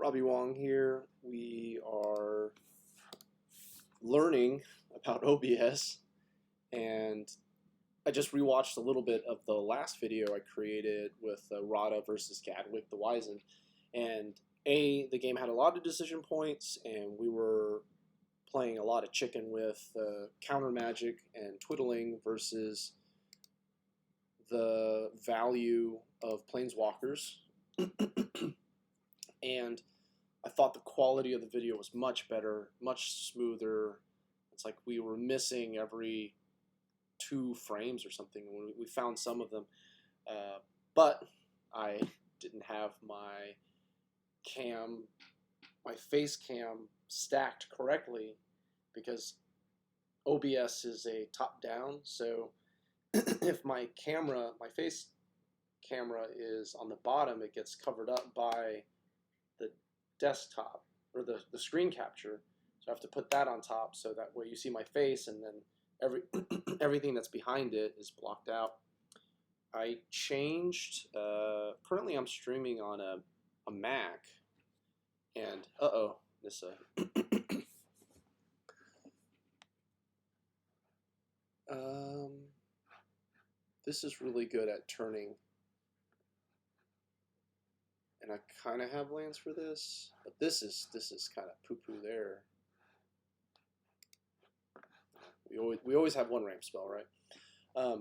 Robbie Wong here. We are learning about OBS, and I just rewatched a little bit of the last video I created with Radha versus Gadwick the Wizened, and the game had a lot of decision points, and we were playing a lot of chicken with counter magic and twiddling versus the value of planeswalkers. And I thought the quality of the video was much better, much smoother. It's like we were missing every 2 frames or something when we found some of them. But I didn't have my face cam stacked correctly because OBS is a top-down, so if my face camera is on the bottom, it gets covered up by the desktop or the screen capture. So I have to put that on top so that way you see my face, and then everything that's behind it is blocked out. I changed. Currently, I'm streaming on a Mac, and Nissa. This is really good at turning. And I kind of have lands for this, but this is kind of poo-poo there. We always have 1 ramp spell, right? I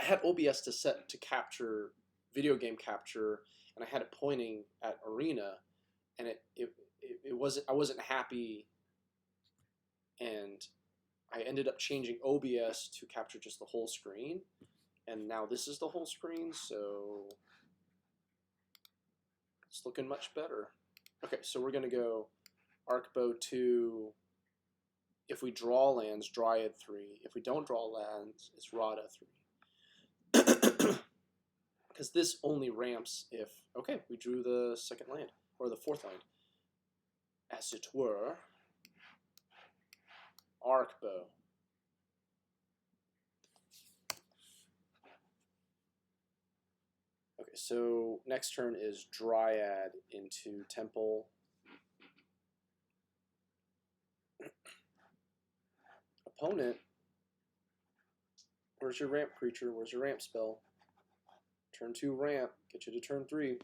had OBS to set to capture video game capture, and I had it pointing at arena, and it wasn't. I wasn't happy, and I ended up changing OBS to capture just the whole screen, and now this is the whole screen, so it's looking much better. Okay, so we're going to go Arkbow 2. If we draw lands, Dryad 3. If we don't draw lands, it's Radha 3. Because this only ramps if... Okay, we drew the 2nd land, or the 4th land. As it were, Arkbow. Okay, so next turn is Dryad into Temple. Opponent, where's your ramp creature? Where's your ramp spell? Turn 2 ramp, get you to turn 3.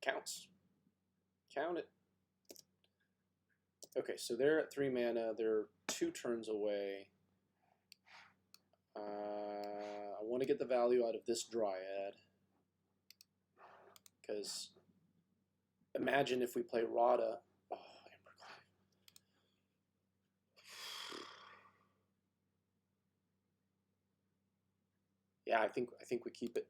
Counts. Count it. Okay, so they're at 3 mana. They're 2 turns away. I want to get the value out of this Dryad, because imagine if we play Radha. Oh, Embereth. Yeah, I think we keep it.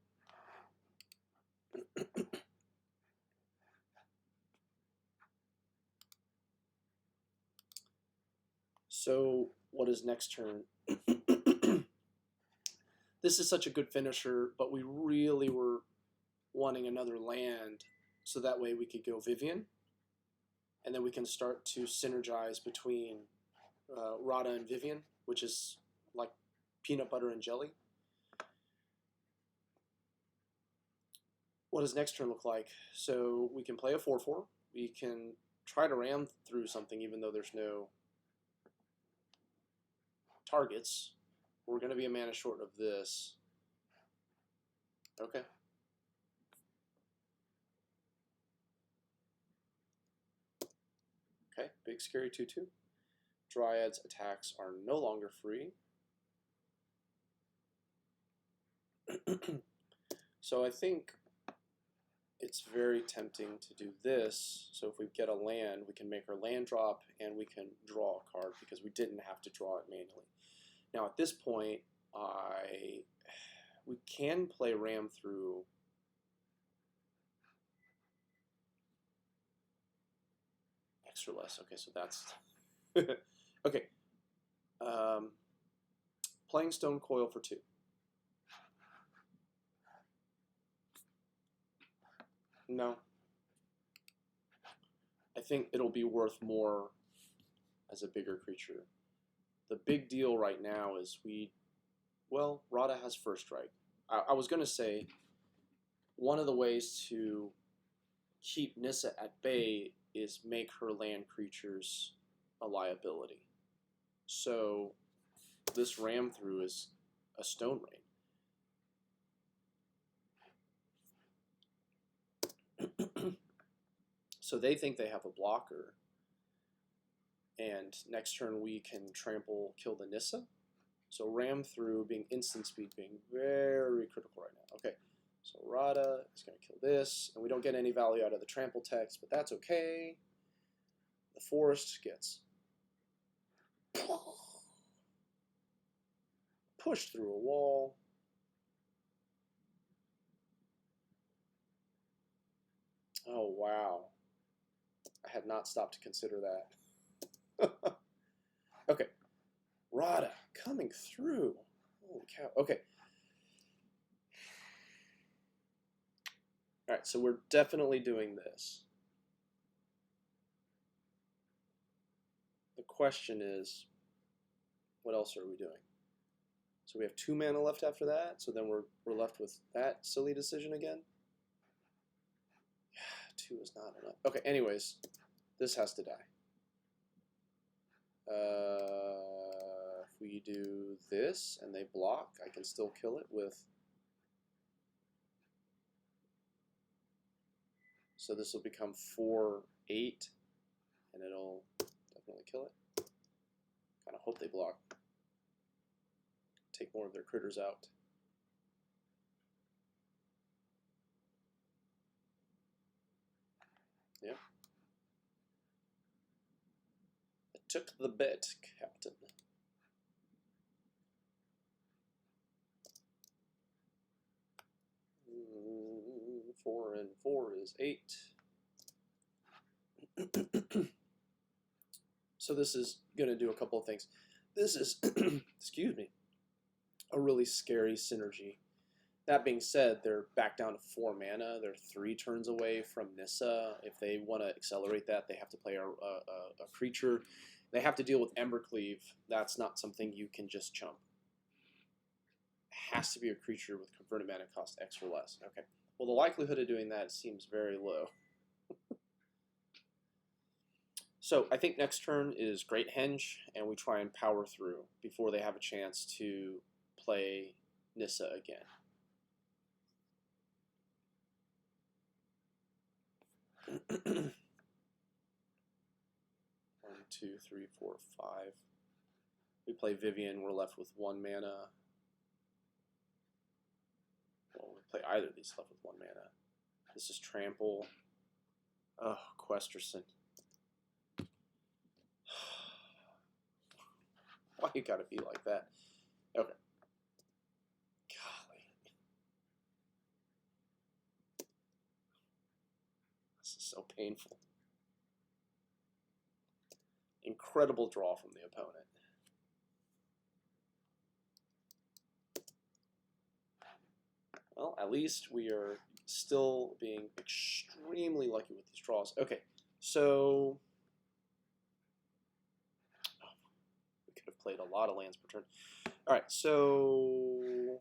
So what is next turn? This is such a good finisher, but we really were wanting another land so that way we could go Vivien, and then we can start to synergize between Radha and Vivien, which is like peanut butter and jelly. What does next turn look like? So we can play a 4/4. We can try to ram through something even though there's no targets. We're going to be a mana short of this. Okay. Okay, big scary 2/2. Dryad's attacks are no longer free. So I think it's very tempting to do this. So if we get a land, we can make our land drop and we can draw a card because we didn't have to draw it manually. Now at this point, we can play ram through extra less. Okay, so that's okay. Playing Stonecoil for 2. No. I think it'll be worth more as a bigger creature. The big deal right now is well, Radha has first strike. I was going to say one of the ways to keep Nissa at bay is make her land creatures a liability. So this ram through is a stone rain. So they think they have a blocker, and next turn we can trample, kill the Nissa. So ram through being instant speed being very critical right now. Okay, so Radha is going to kill this, and we don't get any value out of the trample text, but that's okay. The forest gets pushed through a wall. Oh, wow. I had not stopped to consider that. Okay. Radha coming through. Holy cow. Okay. Alright, so we're definitely doing this. The question is, what else are we doing? So we have 2 mana left after that, so then we're left with that silly decision again. 2 is not enough. Okay, anyways, this has to die. If we do this and they block, I can still kill it with... So this will become 4/8, and it'll definitely kill it. Kind of hope they block. Take more of their critters out. Yep. I took the bet, Captain. Mm, 4 and 4 is 8. So this is going to do a couple of things. This is, excuse me, a really scary synergy. That being said, they're back down to 4 mana. They're 3 turns away from Nissa. If they want to accelerate that, they have to play a creature. They have to deal with Embercleave. That's not something you can just chump. It has to be a creature with converted mana cost X or less. Okay. Well, the likelihood of doing that seems very low. So I think next turn is Great Henge, and we try and power through before they have a chance to play Nissa again. One, 2, 3, 4, 5. We play Vivien, we're left with 1 mana. Well, we play either of these left with 1 mana. This is Trample. Oh, Questerson. Why you gotta be like that? Okay. Golly. This is so painful. Incredible draw from the opponent. Well, at least we are still being extremely lucky with these draws. Okay, so we could have played a lot of lands per turn. All right, so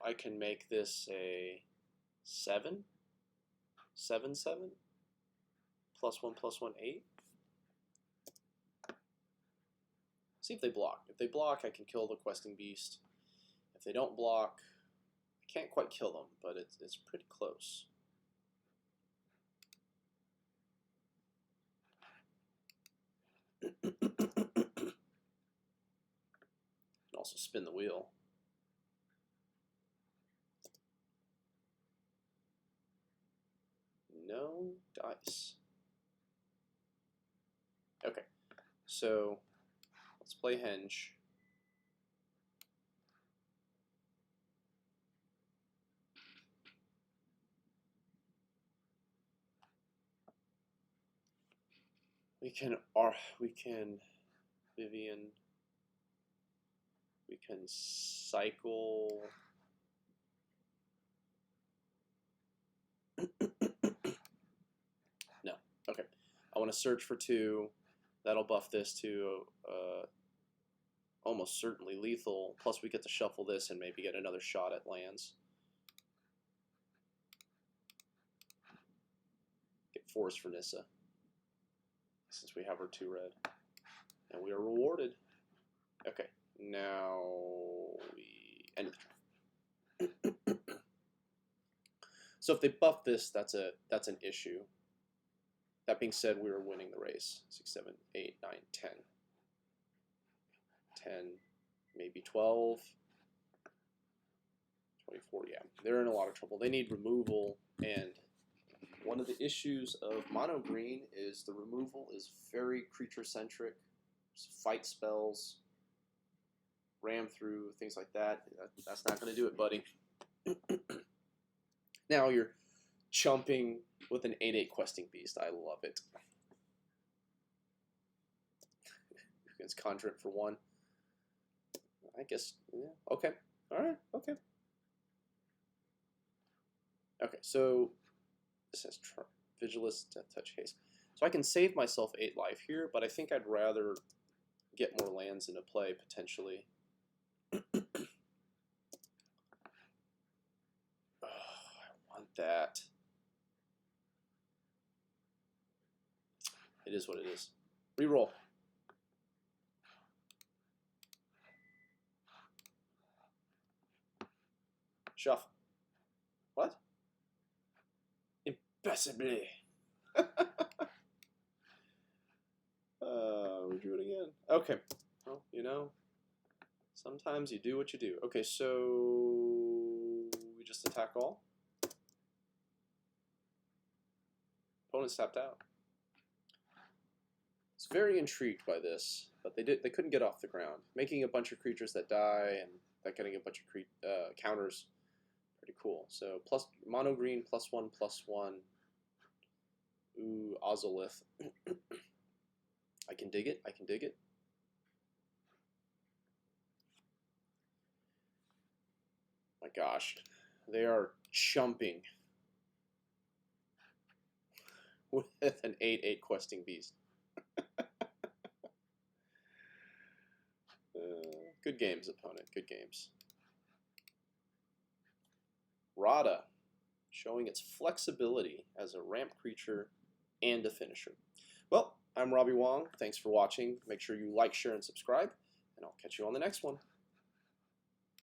I can make this a 7, 7, 7, +1/+1, 8. See if they block. If they block, I can kill the Questing Beast. If they don't block, I can't quite kill them, but it's pretty close. And also spin the wheel. No dice. Okay, so let's play Henge. We can Vivien. We can cycle want to search for 2. That'll buff this to almost certainly lethal. Plus we get to shuffle this and maybe get another shot at lands. Get 4s for Nissa, since we have our 2 red. And we are rewarded. Okay, now we end the turn. So if they buff this, that's an issue. That being said, we were winning the race. 6, 7, 8, 9, 10. 10, maybe 12. 24, yeah. They're in a lot of trouble. They need removal, and one of the issues of mono green is the removal is very creature-centric. Fight spells, ram through, things like that. That's not going to do it, buddy. Now you're chumping with an 8/8 questing beast. I love it. Against Conjurant for 1. I guess, yeah, okay. Alright, okay. Okay, so this has Vigilus, Death Touch, Haste. So I can save myself 8 life here, but I think I'd rather get more lands into play, potentially. I want that. It is what it is. Reroll. Shuffle. What? Impossibly. We drew it again. Okay. Well, you know, sometimes you do what you do. Okay, so we just attack all. Opponent's tapped out. It's very intrigued by this, but they couldn't get off the ground. Making a bunch of creatures that die and that getting a bunch of counters, pretty cool. So plus mono green +1/+1. Ooh, Ozolith. I can dig it. I can dig it. My gosh, they are chumping with an 8/8 questing beast. Good games, opponent. Good games. Radha, showing its flexibility as a ramp creature and a finisher. Well, I'm Robbie Wong. Thanks for watching. Make sure you like, share, and subscribe, and I'll catch you on the next one.